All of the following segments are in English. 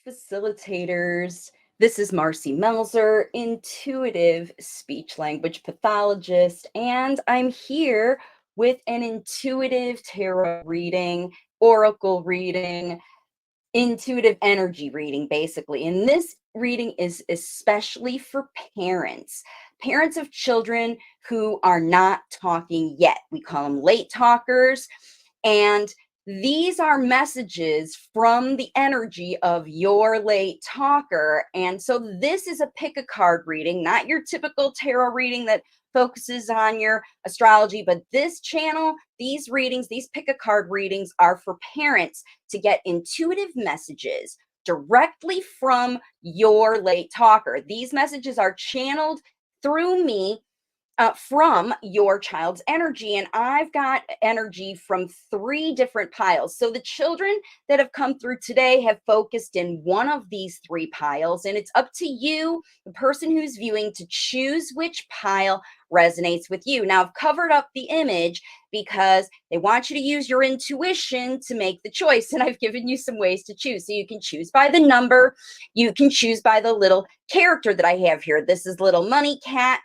Facilitators. This is Marci Melzer, intuitive speech language pathologist, and I'm here with an intuitive tarot reading, oracle reading, intuitive energy reading, basically. And this reading is especially for parents of children who are not talking yet. We call them late talkers. And these are messages from the energy of your late talker. And so this is a pick a card reading, not your typical tarot reading that focuses on your astrology, but this channel, these readings, these pick a card readings are for parents to get intuitive messages directly from your late talker. These messages are channeled through me from your child's energy. And I've got energy from 3 different piles. So the children that have come through today have focused in one of these 3 piles. And it's up to you, the person who's viewing, to choose which pile resonates with you. Now, I've covered up the image because they want you to use your intuition to make the choice. And I've given you some ways to choose. So you can choose by the number. You can choose by the little character that I have here. This is little money cat.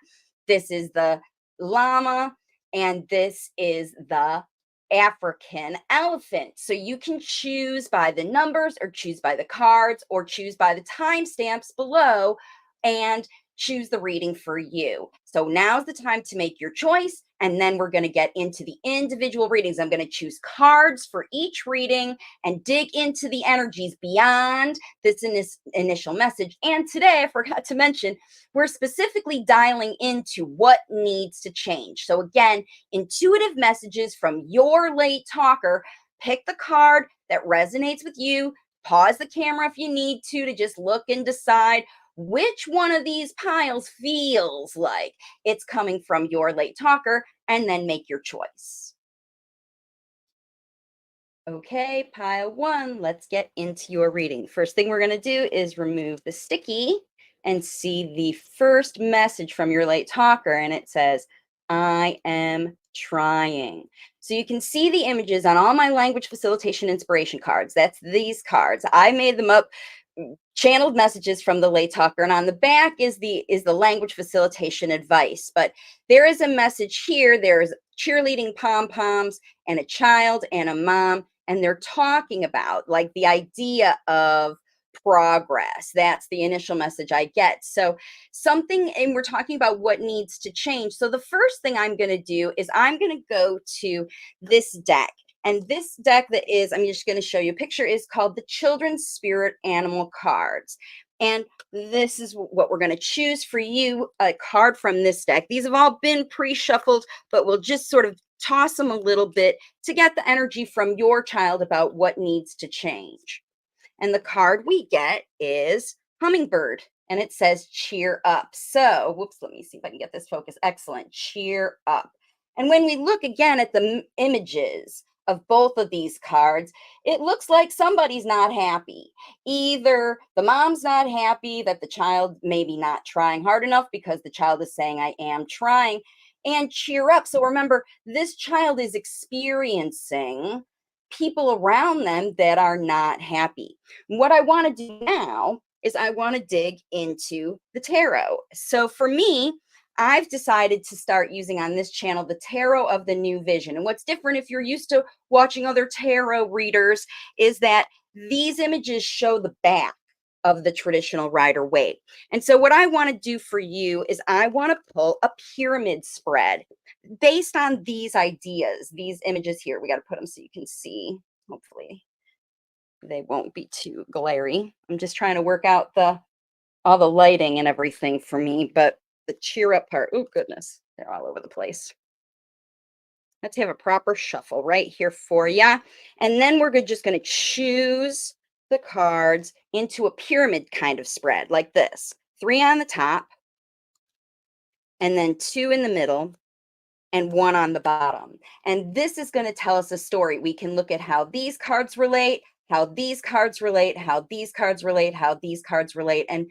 This is the llama, and this is the African elephant. So you can choose by the numbers or choose by the cards or choose by the timestamps below and choose the reading for you. So now's the time to make your choice. And then we're going to get into the individual readings. I'm going to choose cards for each reading and dig into the energies beyond this initial message. And today, I forgot to mention, we're specifically dialing into what needs to change. So again, intuitive messages from your late talker. Pick the card that resonates with you. Pause the camera if you need to just look and decide which one of these piles feels like it's coming from your late talker, and then make your choice. Okay, pile 1, let's get into your reading. First thing we're going to do is remove the sticky and see the first message from your late talker, and it says, I am trying. So you can see the images on all my language facilitation inspiration cards. That's these cards. I made them up, channeled messages from the late talker, and on the back is the language facilitation advice. But there is a message here. There's cheerleading pom-poms and a child and a mom, and they're talking about like the idea of progress. That's the initial message I get. So something, and we're talking about what needs to change. So the first thing I'm going to do is I'm going to go to this deck. And this deck that is, I'm just going to show you a picture, is called the Children's Spirit Animal Cards. And this is what we're going to choose for you, a card from this deck. These have all been pre-shuffled, but we'll just sort of toss them a little bit to get the energy from your child about what needs to change. And the card we get is Hummingbird, and it says cheer up. So, whoops, let me see if I can get this focus. Excellent. Cheer up. And when we look again at the images of both of these cards, it looks like somebody's not happy. Either the mom's not happy that the child maybe not trying hard enough because the child is saying, I am trying, and cheer up. So remember, this child is experiencing people around them that are not happy. What I want to do now is I want to dig into the tarot. So for me, I've decided to start using on this channel the Tarot of the New Vision. And what's different, if you're used to watching other tarot readers, is that these images show the back of the traditional Rider-Waite. And so what I want to do for you is I want to pull a pyramid spread based on these ideas, these images here. We got to put them so you can see. Hopefully they won't be too glary. I'm just trying to work out all the lighting and everything for me, but the cheer up part, oh goodness, they're all over the place. Let's have a proper shuffle right here for you. And then we're just going to choose the cards into a pyramid kind of spread like this. 3 on the top, and then 2 in the middle, and 1 on the bottom. And this is going to tell us a story. We can look at how these cards relate, how these cards relate, how these cards relate, how these cards relate, and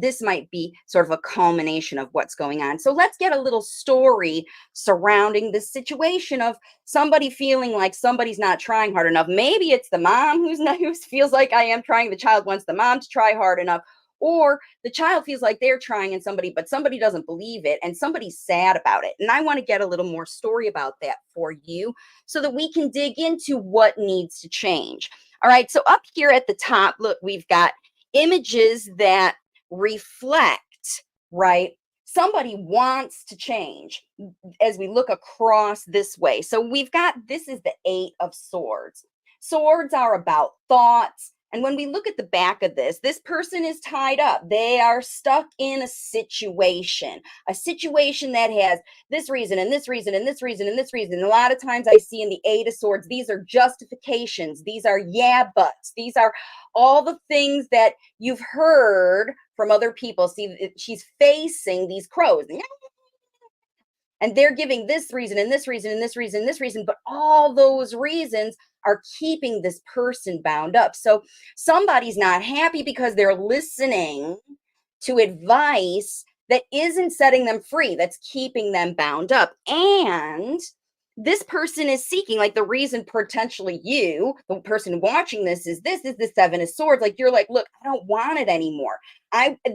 this might be sort of a culmination of what's going on. So let's get a little story surrounding this situation of somebody feeling like somebody's not trying hard enough. Maybe it's the mom who feels like I am trying. The child wants the mom to try hard enough, or the child feels like they're trying and somebody doesn't believe it and somebody's sad about it. And I want to get a little more story about that for you so that we can dig into what needs to change. All right, so up here at the top, look, we've got images that reflect, right? Somebody wants to change as we look across this way. So we've got, this is the 8 of Swords. Swords are about thoughts. And when we look at the back of this person is tied up. They are stuck in a situation that has this reason and this reason and this reason and this reason. And a lot of times I see in the 8 of Swords, these are justifications. These are yeah, buts. These are all the things that you've heard from other people. See, she's facing these crows. And they're giving this reason and this reason and this reason and this reason, but all those reasons are keeping this person bound up. So somebody's not happy because they're listening to advice that isn't setting them free, that's keeping them bound up. And this person is seeking, like, the reason potentially you, the person watching this, is the 7 of Swords. Like, you're like, look, I don't want it anymore.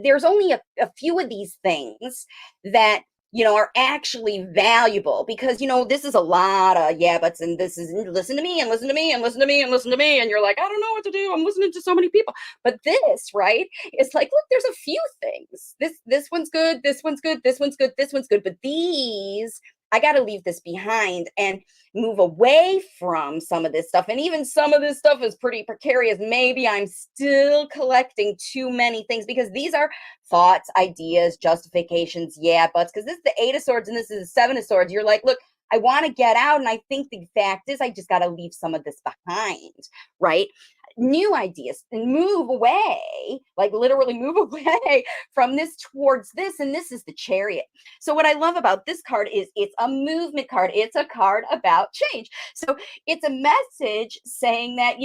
There's only a few of these things that are actually valuable, because this is a lot of yeah buts, and this is listen to me and listen to me and listen to me and listen to me, and you're like, I don't know what to do, I'm listening to so many people. But this, right, it's like, look, there's a few things. This one's good, this one's good, this one's good, this one's good, but these, I got to leave this behind and move away from some of this stuff. And even some of this stuff is pretty precarious. Maybe I'm still collecting too many things, because these are thoughts, ideas, justifications, yeah, buts, because this is the 8 of Swords and this is the 7 of Swords. You're like, look, I want to get out. And I think the fact is, I just got to leave some of this behind, right? New ideas, and move away, like literally move away from this towards this. And this is the Chariot. So what I love about this card is it's a movement card. It's a card about change. So it's a message saying that,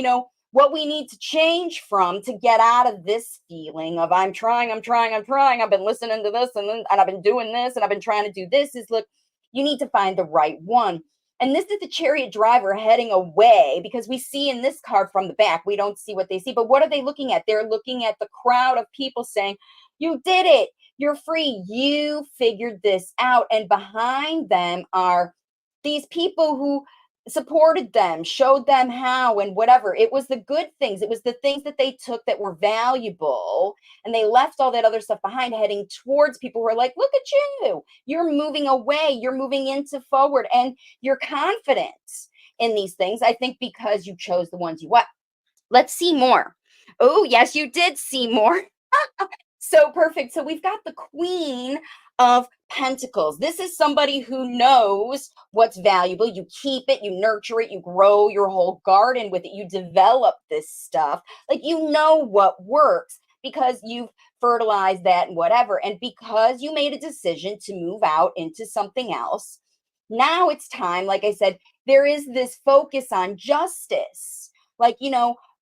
what we need to change from to get out of this feeling of I'm trying, I've been listening to this and I've been doing this and I've been trying to do this, is, look, you need to find the right one. And this is the Chariot driver heading away, because we see in this card from the back, we don't see what they see, but what are they looking at? They're looking at the crowd of people saying, you did it. You're free. You figured this out. And behind them are these people who supported them, showed them how, and whatever. It was the good things. It was the things that they took that were valuable, and they left all that other stuff behind, heading towards people who are like, look at you. You're moving away. You're moving into forward, and you're confident in these things. I think because you chose the ones you want. Let's see more. Oh, yes, you did see more. So perfect. So we've got the Queen of Pentacles. This is somebody who knows what's valuable. You keep it, you nurture it, you grow your whole garden with it, you develop this stuff. Like, you know what works because you've fertilized that and whatever. And because you made a decision to move out into something else, now it's time, like I said, there is this focus on justice. Like,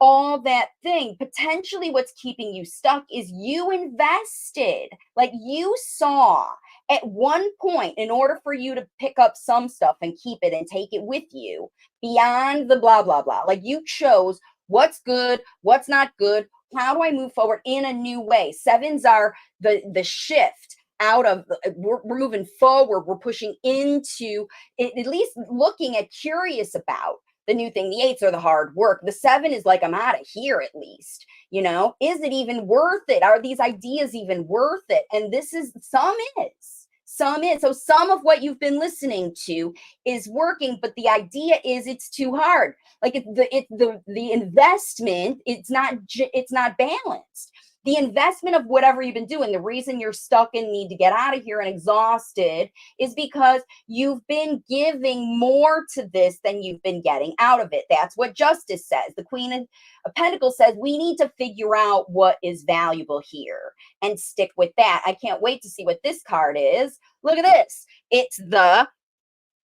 all that thing. Potentially what's keeping you stuck is you invested. Like, you saw at one point, in order for you to pick up some stuff and keep it and take it with you beyond the blah, blah, blah. Like, you chose what's good, what's not good. How do I move forward in a new way? Sevens are the shift out of, we're moving forward. We're pushing into, at least looking at, curious about the new thing. The 8s are the hard work. The 7 is like, I'm out of here at least. Is it even worth it? Are these ideas even worth it? And this is, some is. So some of what you've been listening to is working, but the idea is it's too hard. Like, the investment, it's not balanced. The investment of whatever you've been doing, the reason you're stuck and need to get out of here and exhausted, is because you've been giving more to this than you've been getting out of it. That's what Justice says. The Queen of Pentacles says we need to figure out what is valuable here and stick with that. I can't wait to see what this card is. Look at this. It's the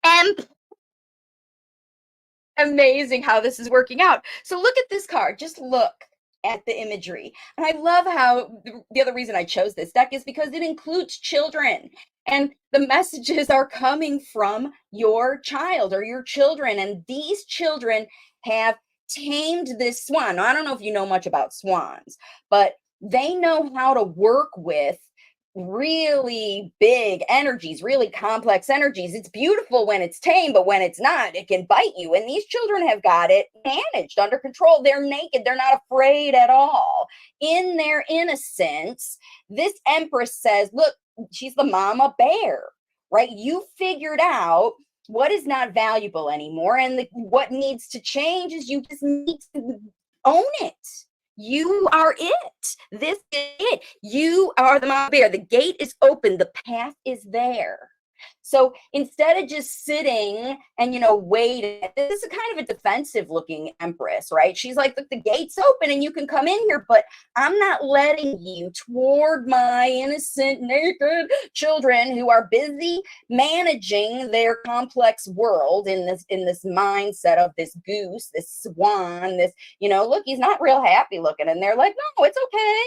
Emperor. Amazing how this is working out. So look at this card. Just look at the imagery. And I love how the other reason I chose this deck is because it includes children. And the messages are coming from your child or your children. And these children have tamed this swan. Now, I don't know if you know much about swans, but they know how to work with really big energies, really complex energies. It's beautiful when it's tame, but when it's not, it can bite you. And these children have got it managed under control. They're naked, they're not afraid at all. In their innocence, this Empress says, look, she's the mama bear, right? You figured out what is not valuable anymore. And what needs to change is you just need to own it. You are it. This is it. You are the mama bear. The gate is open. The path is there. So instead of just sitting and, waiting, this is kind of a defensive looking Empress, right? She's like, look, the gate's open and you can come in here, but I'm not letting you toward my innocent, naked children who are busy managing their complex world in this mindset of this goose, this swan, this, look, he's not real happy looking. And they're like, no, it's okay.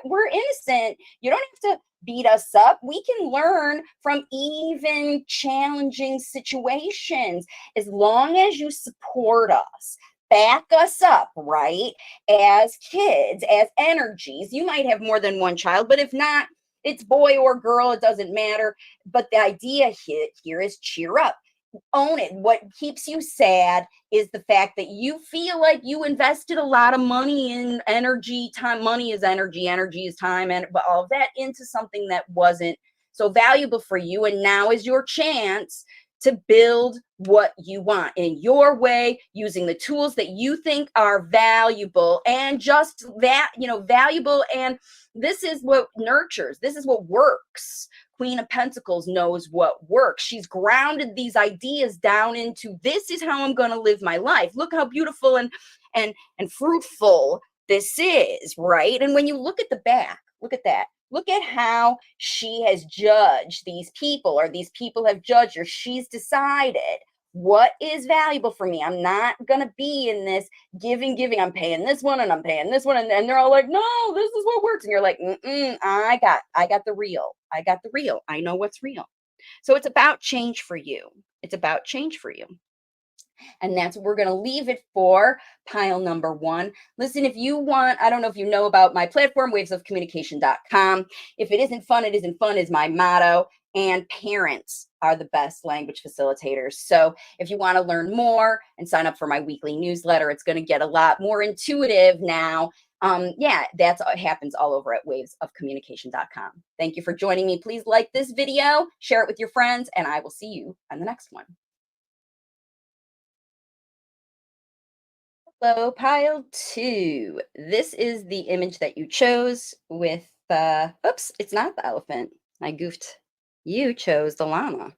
We're innocent. You don't have to beat us up. We can learn from even challenging situations as long as you support us, back us up, right? As kids, as energies. You might have more than one child, but if not, it's boy or girl, it doesn't matter. But the idea here is cheer up. Own it. What keeps you sad is the fact that you feel like you invested a lot of money in energy, time. Money is energy, energy is time, and all of that into something that wasn't so valuable for you. And now is your chance to build what you want in your way, using the tools that you think are valuable, and just that, valuable. And this is what nurtures, this is what works. Queen of Pentacles knows what works. She's grounded these ideas down into, this is how I'm going to live my life. Look how beautiful and fruitful this is, right? And when you look at the back, look at that. Look at how she has judged these people, or these people have judged her. She's decided what is valuable for me. I'm not going to be in this giving. I'm paying this one and I'm paying this one. And they're all like, no, this is what works. And you're like, I got the real. I got the real. I know what's real. So it's about change for you. It's about change for you. And that's what we're going to leave it for pile number 1. Listen, if you want, I don't know if you know about my platform, wavesofcommunication.com. If it isn't fun, it isn't fun is my motto. And parents are the best language facilitators. So if you want to learn more and sign up for my weekly newsletter, it's going to get a lot more intuitive now. That's happens all over at wavesofcommunication.com. Thank you for joining me. Please like this video, share it with your friends, and I will see you on the next one. Hello, pile 2. This is the image that you chose with oops, it's not the elephant. I goofed. You chose the llama.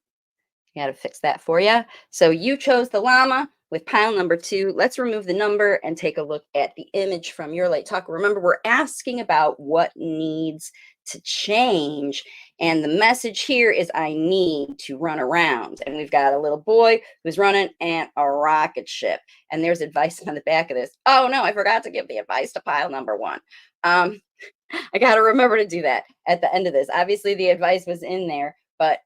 I got to fix that for you. So you chose the llama with pile number 2. Let's remove the number and take a look at the image from your late talker. Remember, we're asking about what needs to change. And the message here is I need to run around. And we've got a little boy who's running and a rocket ship. And there's advice on the back of this. Oh, no, I forgot to give the advice to pile number 1. I got to remember to do that at the end of this. Obviously, the advice was in there. But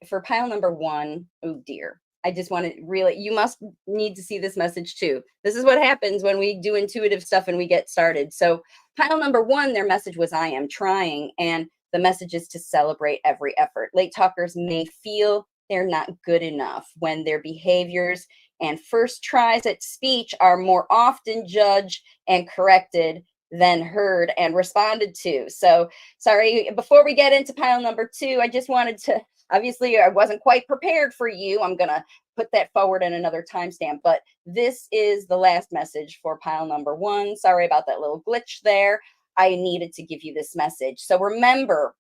for pile number 1, oh, dear. I just want to really, you must need to see this message too. This is what happens when we do intuitive stuff and we get started. So pile number 1, their message was, I am trying. And the message is to celebrate every effort. Late talkers may feel they're not good enough when their behaviors and first tries at speech are more often judged and corrected than heard and responded to. So sorry, before we get into pile number 2, I just wanted to, obviously I wasn't quite prepared for you. I'm going to put that forward in another timestamp, but this is the last message for pile number 1. Sorry about that little glitch there. I needed to give you this message. So remember,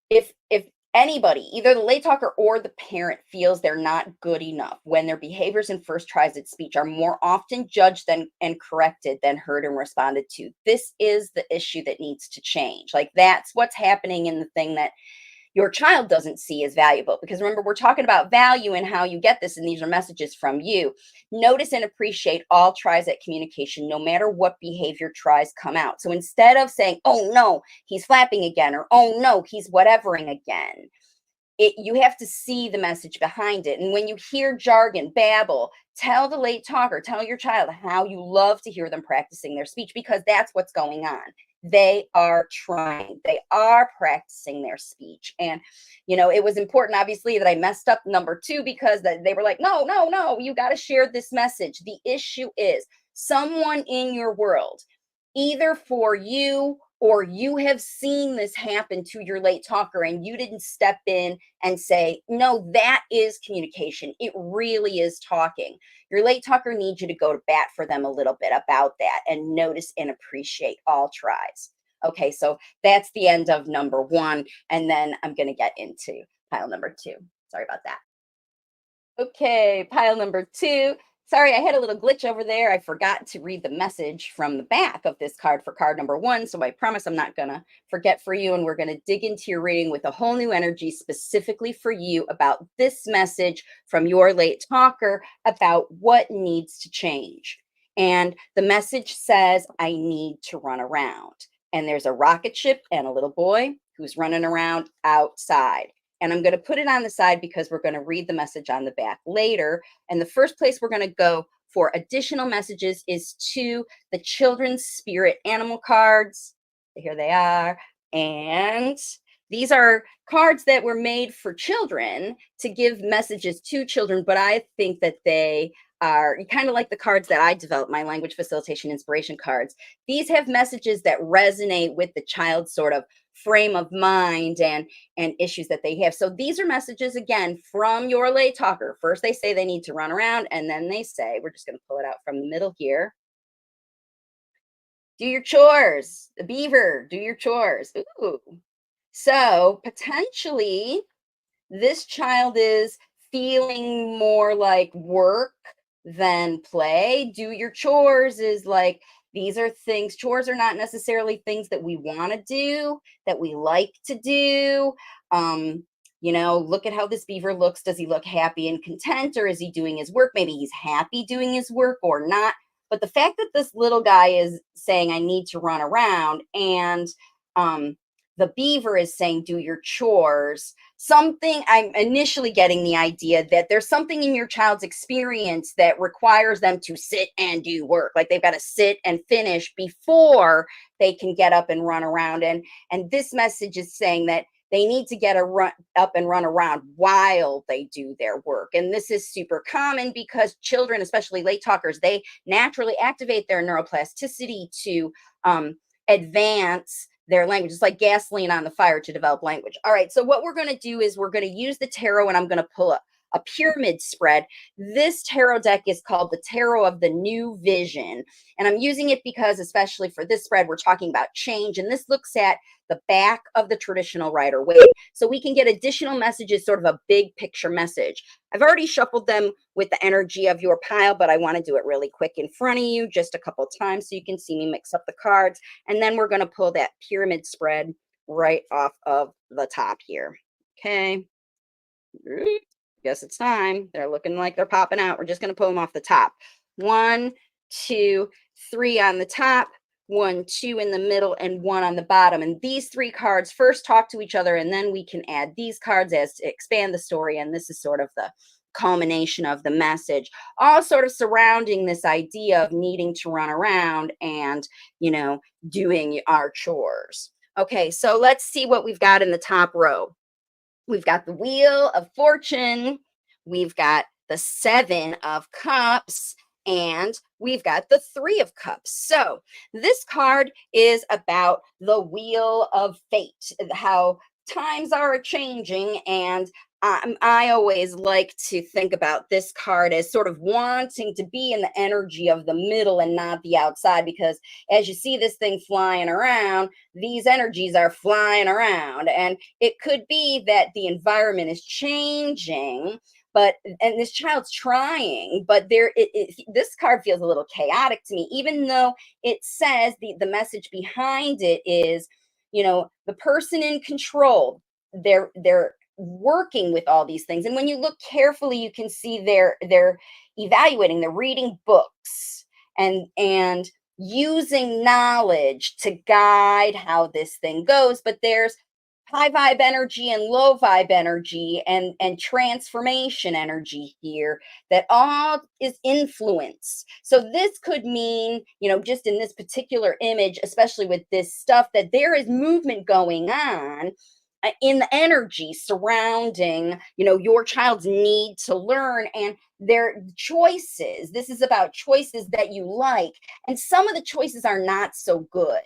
if anybody, either the late talker or the parent, feels they're not good enough when their behaviors and first tries at speech are more often judged and corrected than heard and responded to, this is the issue that needs to change. Like, that's what's happening in the thing that your child doesn't see as valuable. Because remember, we're talking about value and how you get this, and these are messages from you. Notice and appreciate all tries at communication, no matter what behavior tries come out. So instead of saying, oh no, he's flapping again, or oh no, he's whatevering again, you have to see the message behind it. And when you hear jargon, babble, tell the late talker, tell your child how you love to hear them practicing their speech, because that's what's going on. They are trying, they are practicing their speech. And, it was important, obviously, that I messed up number 2, because they were like, no, no, no, you got to share this message. The issue is someone in your world, either for you or you have seen this happen to your late talker and you didn't step in and say, no, that is communication. It really is talking. Your late talker needs you to go to bat for them a little bit about that and notice and appreciate all tries. Okay, so that's the end of number 1. And then I'm going to get into pile number 2. Sorry about that. Okay, pile number 2. Sorry, I had a little glitch over there. I forgot to read the message from the back of this card for card number 1. So I promise I'm not going to forget for you. And we're going to dig into your reading with a whole new energy specifically for you about this message from your late talker about what needs to change. And the message says, I need to run around. And there's a rocket ship and a little boy who's running around outside. And I'm going to put it on the side because we're going to read the message on the back later. And the first place we're going to go for additional messages is to the children's spirit animal cards. Here they are. And these are cards that were made for children to give messages to children, but I think that they are kind of like the cards that I developed, my language facilitation inspiration cards. These have messages that resonate with the child's sort of frame of mind and issues that they have. So these are messages, again, from your lay talker. First, they say they need to run around, and then they say, we're just going to pull it out from the middle here. Do your chores. The beaver, do your chores. Ooh. So potentially, this child is feeling more like work than play. Do your chores is like, these are things, chores are not necessarily things that we want to do, that we like to do. Look at how this beaver looks. Does he look happy and content, or is he doing his work? Maybe he's happy doing his work or not. But the fact that this little guy is saying, I need to run around, and the beaver is saying, do your chores, something, I'm initially getting the idea that there's something in your child's experience that requires them to sit and do work. Like they've got to sit and finish before they can get up and run around. And this message is saying that they need to get up and run around while they do their work. And this is super common because children, especially late talkers, they naturally activate their neuroplasticity to advance their language. It's like gasoline on the fire to develop language. All right, so what we're going to do is we're going to use the tarot, and I'm going to pull a pyramid spread. This tarot deck is called the Tarot of the New Vision. And I'm using it because, especially for this spread, we're talking about change. And this looks at the back of the traditional Rider-Waite. So we can get additional messages, sort of a big picture message. I've already shuffled them with the energy of your pile, but I want to do it really quick in front of you just a couple times so you can see me mix up the cards. And then we're going to pull that pyramid spread right off of the top here. Okay. Guess it's time. They're looking like they're popping out. We're just going to pull them off the top. 1, 2, 3 on the top, 1, 2 in the middle, and 1 on the bottom. And these 3 cards first talk to each other, and then we can add these cards as to expand the story. And this is sort of the culmination of the message, all sort of surrounding this idea of needing to run around and, doing our chores. Okay, so let's see what we've got in the top row. We've got the Wheel of Fortune, we've got the 7 of Cups, and we've got the 3 of Cups. So this card is about the Wheel of Fate, how times are changing, and I always like to think about this card as sort of wanting to be in the energy of the middle and not the outside, because as you see this thing flying around, these energies are flying around, and it could be that the environment is changing, and this child's trying, but this card feels a little chaotic to me, even though it says the message behind it is, the person in control, they're working with all these things. And when you look carefully, you can see they're evaluating, they're reading books and using knowledge to guide how this thing goes. But there's high vibe energy and low vibe energy and transformation energy here that all is influence. So this could mean, just in this particular image, especially with this stuff, that there is movement going on in the energy surrounding, your child's need to learn and their choices. This is about choices that you like, and some of the choices are not so good.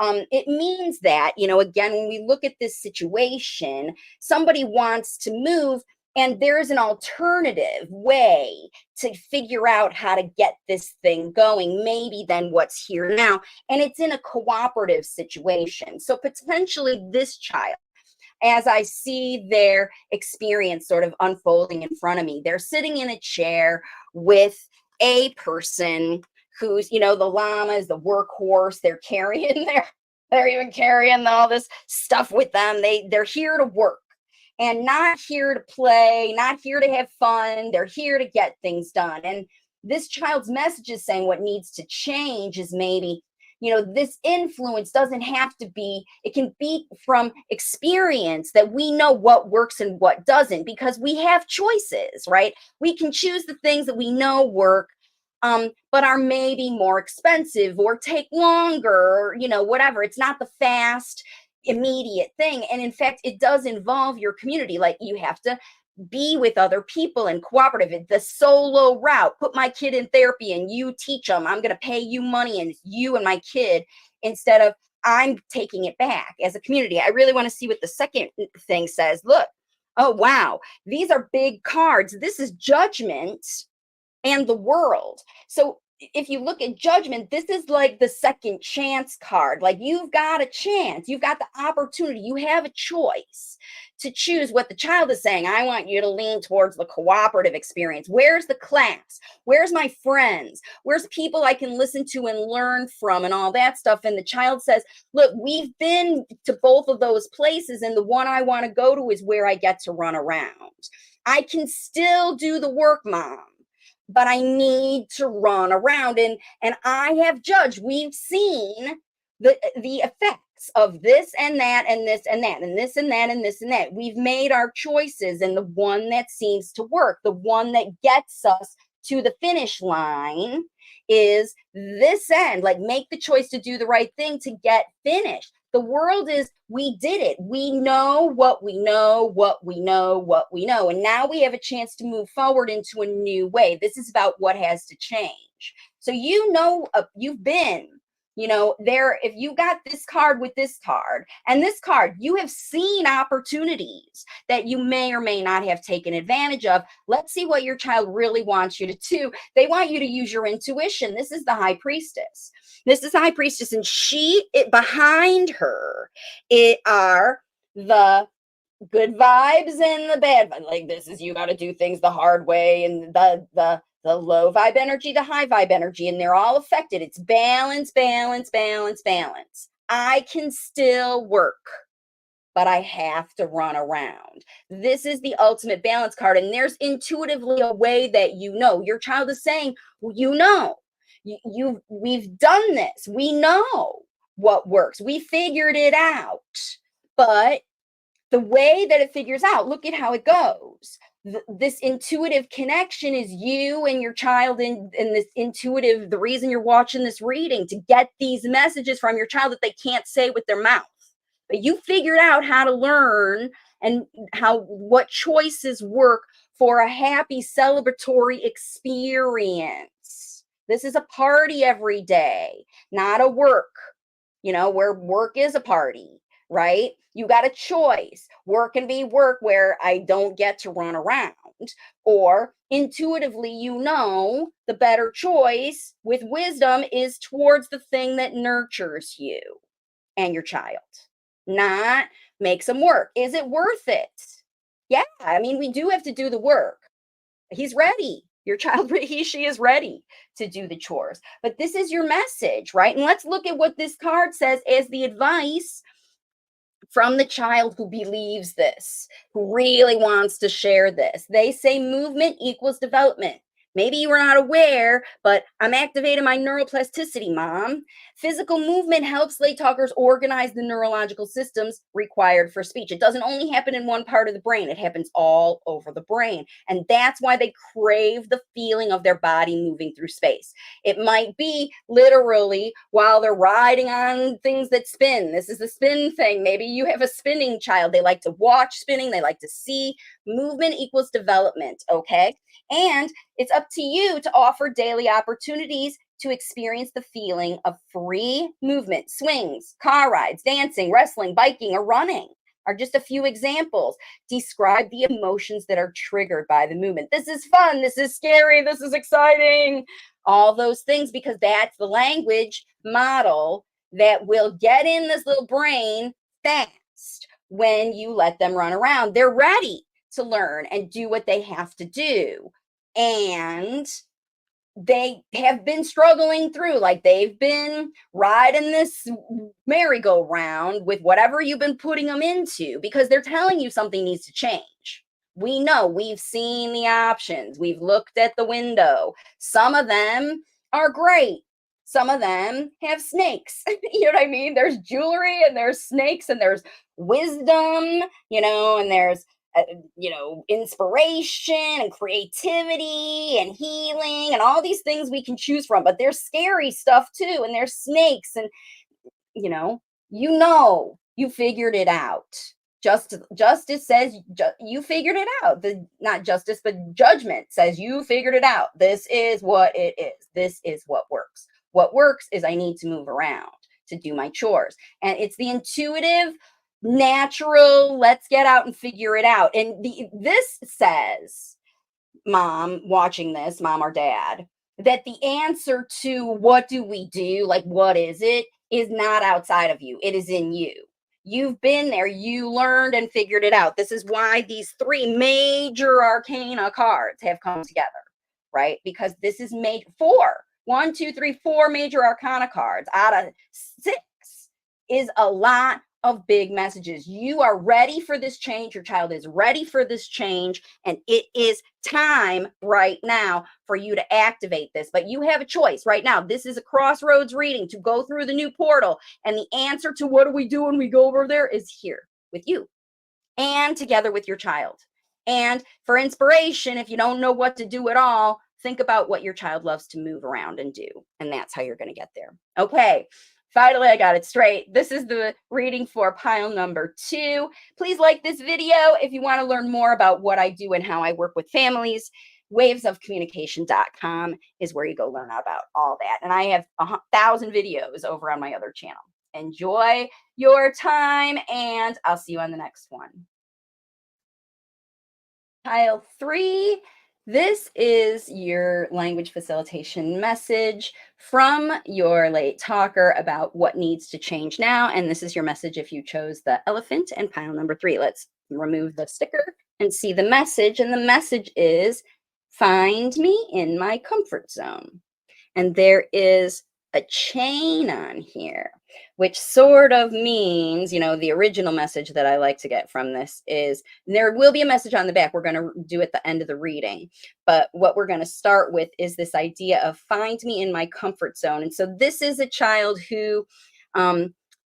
It means that, again, when we look at this situation, somebody wants to move and there's an alternative way to figure out how to get this thing going, maybe than what's here now. And it's in a cooperative situation. So potentially this child, as I see their experience sort of unfolding in front of me, they're sitting in a chair with a person who's, the llama is the workhorse. They're even carrying all this stuff with them. They're here to work and not here to play, not here to have fun. They're here to get things done. And this child's message is saying what needs to change is maybe, this influence doesn't have to be, it can be from experience that we know what works and what doesn't, because we have choices, right? We can choose the things that we know work, but are maybe more expensive or take longer, or, whatever. It's not the fast, immediate thing. And in fact, it does involve your community. Like you have to be with other people and cooperative. The solo route, put my kid in therapy and you teach them. I'm going to pay you money and it's you and my kid, instead of I'm taking it back as a community. I really want to see what the second thing says. Look, oh, wow, these are big cards. This is judgment and the world. So if you look at judgment, this is like the second chance card. Like you've got a chance, you've got the opportunity, you have a choice to choose what the child is saying. I want you to lean towards the cooperative experience. Where's the class? Where's my friends? Where's people I can listen to and learn from and all that stuff? And the child says, look, we've been to both of those places, and the one I want to go to is where I get to run around. I can still do the work, Mom, but I need to run around. And I have judged, we've seen the effects of this and that and this and that and this and that and this and that. We've made our choices, and the one that seems to work, the one that gets us to the finish line, is this end. Like, make the choice to do the right thing to get finished. The world is, we did it. We know what we know, what we know, what we know. And now we have a chance to move forward into a new way. This is about what has to change. So, you've been, there, if you got this card with this card and this card, you have seen opportunities that you may or may not have taken advantage of. Let's see what your child really wants you to do. They want you to use your intuition. This is the high priestess. And behind her, it are the good vibes and the bad vibes. Like, this is, you got to do things the hard way, and the low vibe energy, the high vibe energy, and they're all affected. It's balance, balance, balance, balance. I can still work, but I have to run around. This is the ultimate balance card. And there's intuitively a way that your child is saying, well, we've done this. We know what works. We figured it out. But the way that it figures out, look at how it goes. This intuitive connection is you and your child in this intuitive, the reason you're watching this reading, to get these messages from your child that they can't say with their mouth. But you figured out how to learn and what choices work for a happy celebratory experience. This is a party every day, not a work, where work is a party, right? You got a choice. Work can be work where I don't get to run around, or intuitively, the better choice with wisdom is towards the thing that nurtures you and your child, not makes them work. Is it worth it? Yeah. I mean, we do have to do the work. He's ready. Your child, she is ready to do the chores. But this is your message, right? And let's look at what this card says as the advice from the child who believes this, who really wants to share this. They say movement equals development. Maybe you were not aware, but I'm activating my neuroplasticity, mom. Physical movement helps late talkers organize the neurological systems required for speech. It doesn't only happen in one part of the brain, it happens all over the brain. And that's why they crave the feeling of their body moving through space. It might be literally while they're riding on things that spin. This is the spin thing. Maybe you have a spinning child. They like to watch spinning, they like to see. Movement equals development, okay? And it's up to you to offer daily opportunities to experience the feeling of free movement. Swings, car rides, dancing, wrestling, biking, or running are just a few examples. Describe the emotions that are triggered by the movement. This is fun. This is scary. This is exciting. All those things, because that's the language model that will get in this little brain fast when you let them run around. They're ready to learn and do what they have to do. And they have been struggling through, like they've been riding this merry-go-round with whatever you've been putting them into, because they're telling you something needs to change. We know, we've seen the options, we've looked at the window. Some of them are great, some of them have snakes. You know what I mean? There's jewelry and there's snakes and there's wisdom, and there's inspiration and creativity and healing and all these things we can choose from. But there's scary stuff too, and there's snakes, and you figured it out. Justice says you figured it out. Not justice, but judgment says you figured it out. This is what it is. This is what works. What works is I need to move around to do my chores, and it's the intuitive, natural, let's get out and figure it out. And this says, mom watching this, mom or dad, that the answer to what do we do, like what is not outside of you. It is in you. You've been there, you learned and figured it out. This is why these three major arcana cards have come together, right? Because this is made four major arcana cards out of 6 is a lot of big messages. You are ready for this change. Your child is ready for this change. And it is time right now for you to activate this. But you have a choice right now. This is a crossroads reading to go through the new portal. And the answer to what do we do when we go over there is here with you and together with your child. And for inspiration, if you don't know what to do at all, think about what your child loves to move around and do. And that's how you're going to get there. Okay. Finally, I got it straight. This is the reading for pile number 2. Please like this video if you want to learn more about what I do and how I work with families. Wavesofcommunication.com is where you go learn about all that. And I have 1,000 videos over on my other channel. Enjoy your time, and I'll see you on the next one. Pile 3. This is your language facilitation message from your late talker about what needs to change now. And this is your message if you chose the elephant and pile number 3. Let's remove the sticker and see the message. And the message is, find me in my comfort zone. And there is a chain on here, which sort of means, the original message that I like to get from this is there will be a message on the back we're going to do at the end of the reading. But what we're going to start with is this idea of find me in my comfort zone. And so this is a child who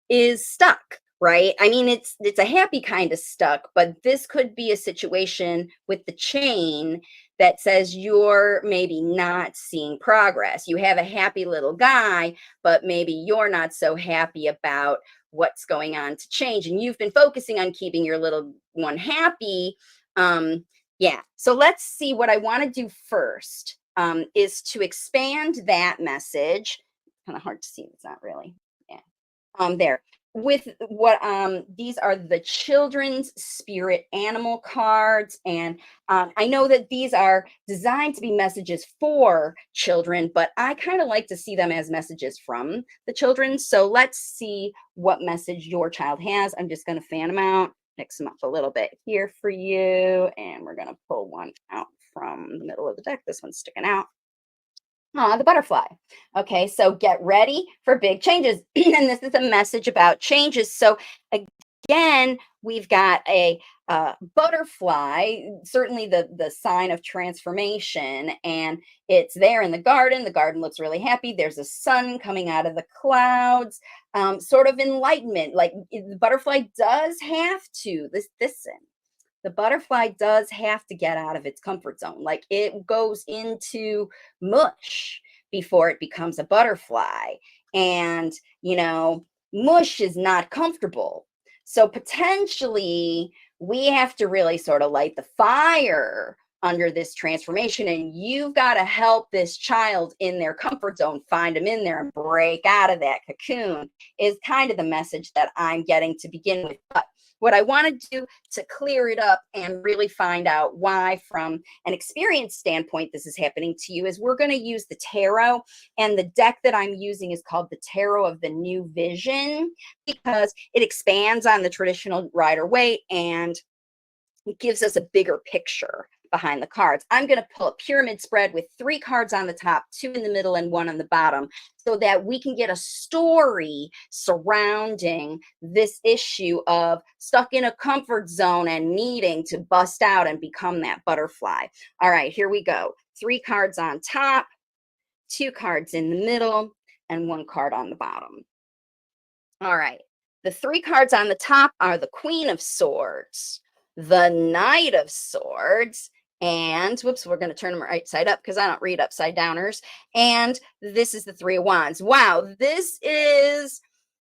is stuck, right? I mean, it's a happy kind of stuck, but this could be a situation with the chain that says you're maybe not seeing progress. You have a happy little guy, but maybe you're not so happy about what's going on to change. And you've been focusing on keeping your little one happy. Yeah. So let's see. What I want to do first is to expand that message. Kind of hard to see. It's not really. Yeah. There. With what these are the children's spirit animal cards, and I know that these are designed to be messages for children, but I kind of like to see them as messages from the children. So let's see what message your child has. I'm just going to fan them out, mix them up a little bit here for you, and we're going to pull one out from the middle of the deck. This one's sticking out. The butterfly. Okay, so get ready for big changes. And this is a message about changes. So again, we've got a butterfly, certainly the sign of transformation, and it's there in the garden. The garden looks really happy. There's a sun coming out of the clouds, sort of enlightenment. Like the butterfly does have to listen. The butterfly does have to get out of its comfort zone. Like it goes into mush before it becomes a butterfly. And, mush is not comfortable. So potentially we have to really sort of light the fire under this transformation. And you've got to help this child in their comfort zone, find them in there and break out of that cocoon, is kind of the message that I'm getting to begin with. But what I want to do to clear it up and really find out why, from an experience standpoint, this is happening to you, is we're going to use the tarot. And the deck that I'm using is called the Tarot of the New Vision, because it expands on the traditional Rider-Waite and it gives us a bigger picture behind the cards. I'm going to pull a pyramid spread with 3 cards on the top, 2 in the middle, and 1 on the bottom, so that we can get a story surrounding this issue of stuck in a comfort zone and needing to bust out and become that butterfly. All right, here we go. 3 cards on top, 2 cards in the middle, and 1 card on the bottom. All right, the 3 cards on the top are the Queen of Swords, the Knight of Swords, and whoops, we're going to turn them right side up because I don't read upside downers. And this is the 3 of Wands. Wow, this is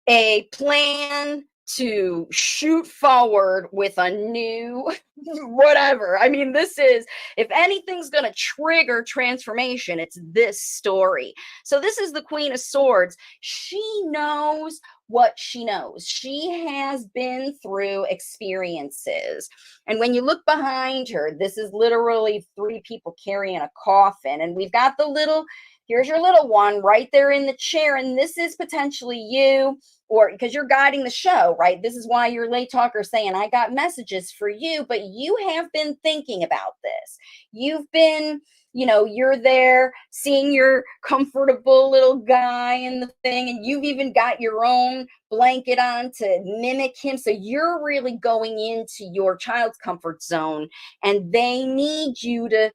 a plan to shoot forward with a new whatever. I mean, this is, if anything's going to trigger transformation, it's this story. So this is the Queen of Swords. She knows what she knows. She has been through experiences. And when you look behind her, this is literally 3 people carrying a coffin. And we've got the little, here's your little one right there in the chair. And this is potentially you, or because you're guiding the show, right? This is why your late talker saying, I got messages for you, but you have been thinking about this. You've been, you're there seeing your comfortable little guy in the thing, and you've even got your own blanket on to mimic him. So you're really going into your child's comfort zone, and they need you to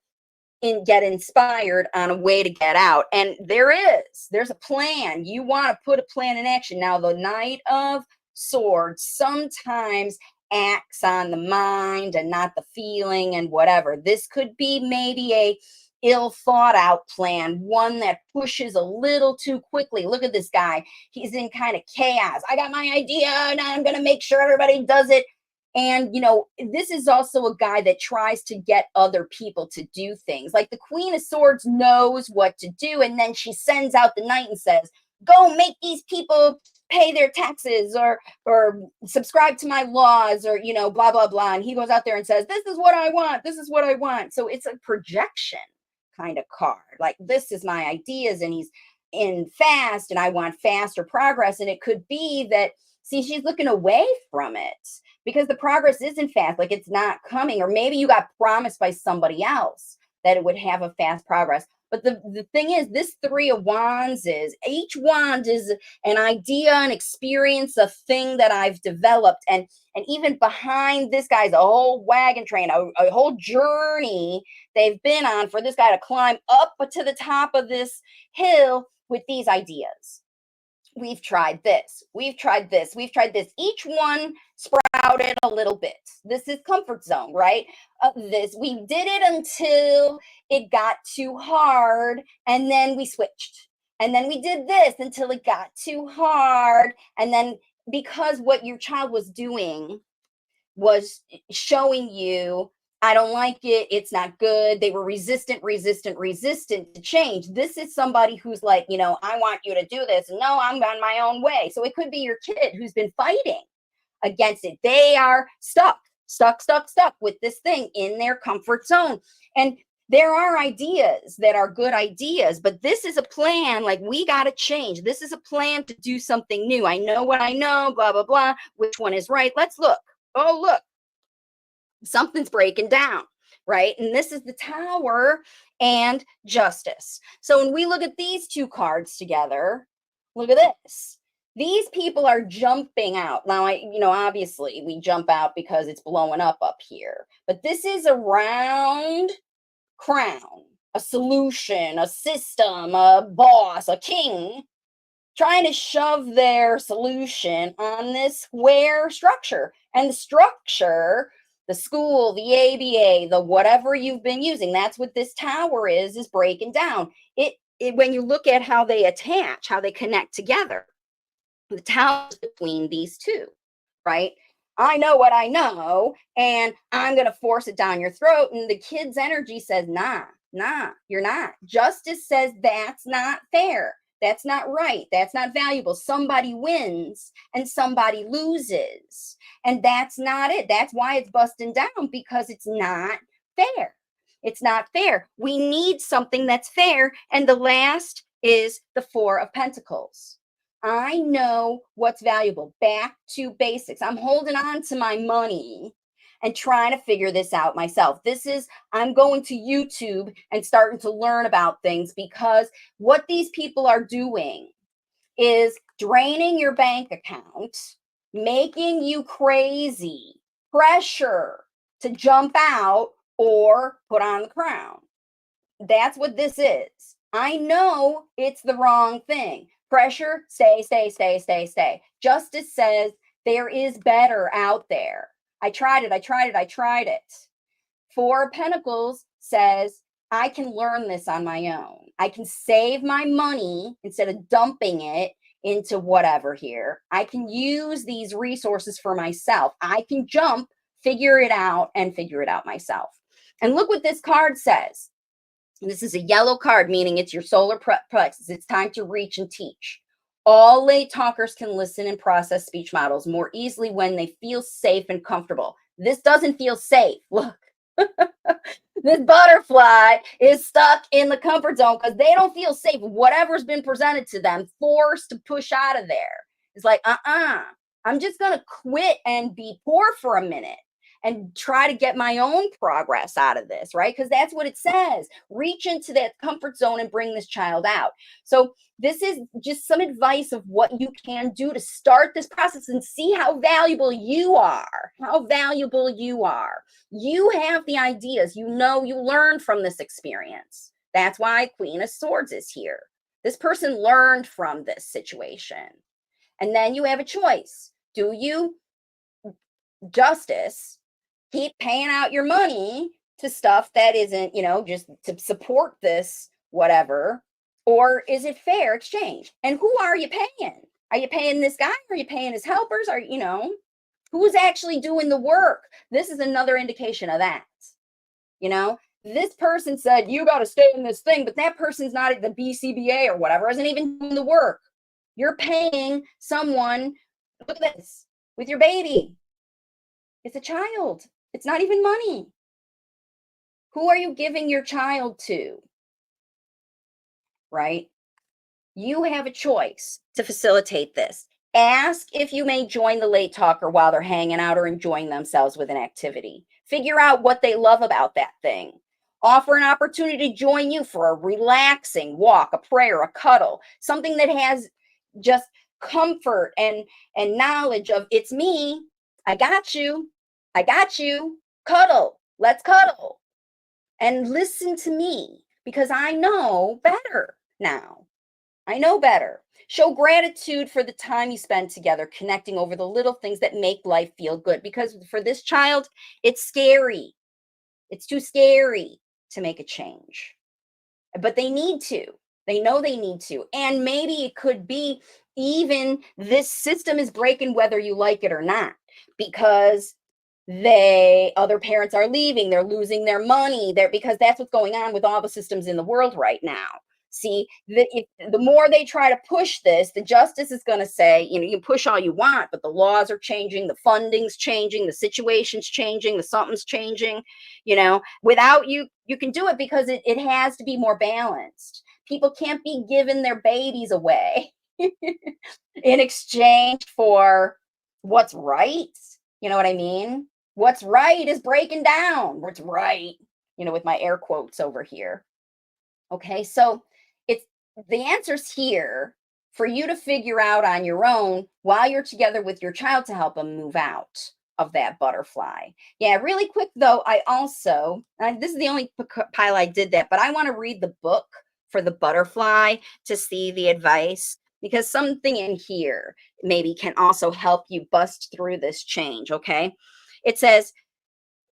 get inspired on a way to get out. And there's a plan. You want to put a plan in action. Now, the Knight of Swords sometimes acts on the mind and not the feeling and whatever. This could be maybe a ill thought out plan, one that pushes a little too quickly. Look at this guy. He's in kind of chaos. I got my idea and I'm going to make sure everybody does it. And, this is also a guy that tries to get other people to do things. Like the Queen of Swords knows what to do. And then she sends out the Knight and says, go make these people pay their taxes or subscribe to my laws or, blah, blah, blah. And he goes out there and says, this is what I want. This is what I want. So it's a projection kind of card. Like, this is my ideas, and he's in fast and I want faster progress. And it could be that, see, she's looking away from it because the progress isn't fast, like it's not coming. Or maybe you got promised by somebody else that it would have a fast progress. But the thing is, this 3 of Wands is, each wand is an idea, an experience, a thing that I've developed. And even behind this guy's a whole wagon train, a whole journey they've been on for this guy to climb up to the top of this hill with these ideas. We've tried this. We've tried this. We've tried this. Each one sprouted a little bit. This is comfort zone, right? We did it until it got too hard, and then we switched. And then we did this until it got too hard. And then, because what your child was doing was showing you, I don't like it, it's not good. They were resistant to change. This is somebody who's like, I want you to do this. No, I'm on my own way. So it could be your kid who's been fighting against it. They are stuck with this thing in their comfort zone. And there are ideas that are good ideas, but this is a plan. Like, we got to change. This is a plan to do something new. I know what I know, blah, blah, blah. Which one is right? Let's look. Oh, look. Something's breaking down, right? And this is the Tower and Justice. So when we look at these 2 cards together, look at this. These people are jumping out. Now, obviously we jump out because it's blowing up here, but this is a round crown, a solution, a system, a boss, a king trying to shove their solution on this square structure. And the structure, the school, the ABA, the whatever you've been using, that's what this tower is breaking down. When you look at how they attach, how they connect together, the tower between these two, right? I know what I know, and I'm going to force it down your throat. And the kid's energy says, nah, you're not. Justice says that's not fair. That's not right. That's not valuable. Somebody wins and somebody loses. And that's not it. That's why it's busting down, because it's not fair. It's not fair. We need something that's fair. And the last is the Four of Pentacles. I know what's valuable. Back to basics. I'm holding on to my money and trying to figure this out myself. I'm going to YouTube and starting to learn about things, because what these people are doing is draining your bank account, making you crazy, pressure to jump out or put on the crown. That's what this is. I know it's the wrong thing. Pressure, stay. Justice says there is better out there. I tried it. Four of Pentacles says I can learn this on my own. I can save my money instead of dumping it into whatever here. I can use these resources for myself. I can jump, figure it out myself. And look what this card says. This is a yellow card, meaning it's your solar plexus. It's time to reach and teach. All late talkers can listen and process speech models more easily when they feel safe and comfortable. This doesn't feel safe. Look, this butterfly is stuck in the comfort zone because they don't feel safe. Whatever's been presented to them, forced to push out of there. It's like, I'm just going to quit and be poor for a minute and try to get my own progress out of this, right? Because that's what it says. Reach into that comfort zone and bring this child out. So this is just some advice of what you can do to start this process and see how valuable you are. You have the ideas, you learned from this experience. That's why Queen of Swords is here. This person learned from this situation. And then you have a choice. Do you, Justice, keep paying out your money to stuff that isn't, just to support this, whatever? Or is it fair exchange? And who are you paying? Are you paying this guy? Are you paying his helpers? Who's actually doing the work? This is another indication of that. This person said, you got to stay in this thing, but that person's not at the BCBA or whatever, isn't even doing the work. You're paying someone, look at this, with your baby. It's a child. It's not even money. Who are you giving your child to? Right? You have a choice to facilitate this. Ask if you may join the late talker while they're hanging out or enjoying themselves with an activity. Figure out what they love about that thing. Offer an opportunity to join you for a relaxing walk, a prayer, a cuddle, something that has just comfort and knowledge of, it's me. I got you. Cuddle. Let's cuddle. And listen to me, because I know better now. I know better. Show gratitude for the time you spend together, connecting over the little things that make life feel good. Because for this child, it's scary. It's too scary to make a change. But they need to. They know they need to. And maybe it could be even this system is breaking whether you like it or not, because other parents are leaving, they're losing their money there, because that's what's going on with all the systems in the world right now. See, the more they try to push this, the justice is going to say, you can push all you want, but the laws are changing, the funding's changing, the situation's changing, the something's changing, without you can do it, because it has to be more balanced. People can't be giving their babies away in exchange for what's right. You know what I mean? What's right is breaking down. What's right, with my air quotes over here. Okay, so it's the answers here for you to figure out on your own while you're together with your child to help them move out of that butterfly. Yeah, really quick though, I also, this is the only pile I did that, but I want to read the book for the butterfly to see the advice because something in here maybe can also help you bust through this change, okay? It says,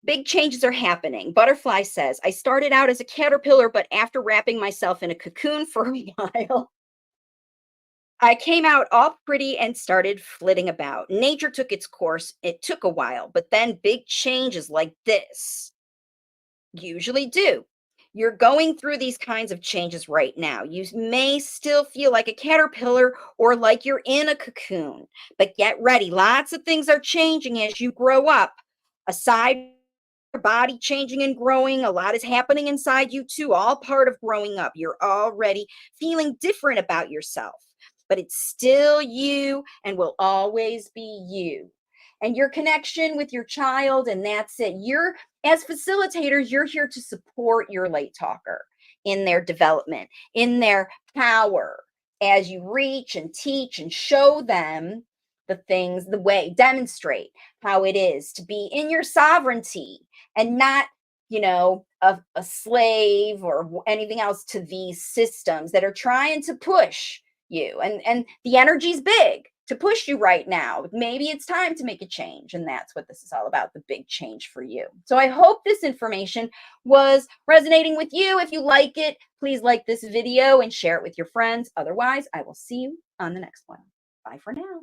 big changes are happening. Butterfly says, I started out as a caterpillar, but after wrapping myself in a cocoon for a while, I came out all pretty and started flitting about. Nature took its course. It took a while, but then big changes like this usually do. You're going through these kinds of changes right now. You may still feel like a caterpillar or like you're in a cocoon, but get ready. Lots of things are changing as you grow up. Aside from your body changing and growing, a lot is happening inside you too, all part of growing up. You're already feeling different about yourself, but it's still you and will always be you. And your connection with your child, and that's it. You're, as facilitators, you're here to support your late talker in their development, in their power, as you reach and teach and show them the things, the way, demonstrate how it is to be in your sovereignty and not, a slave or anything else to these systems that are trying to push you. And the energy's big to push you right now. Maybe it's time to make a change. And that's what this is all about, the big change for you. So I hope this information was resonating with you. If you like it, please like this video and share it with your friends. Otherwise, I will see you on the next one. Bye for now.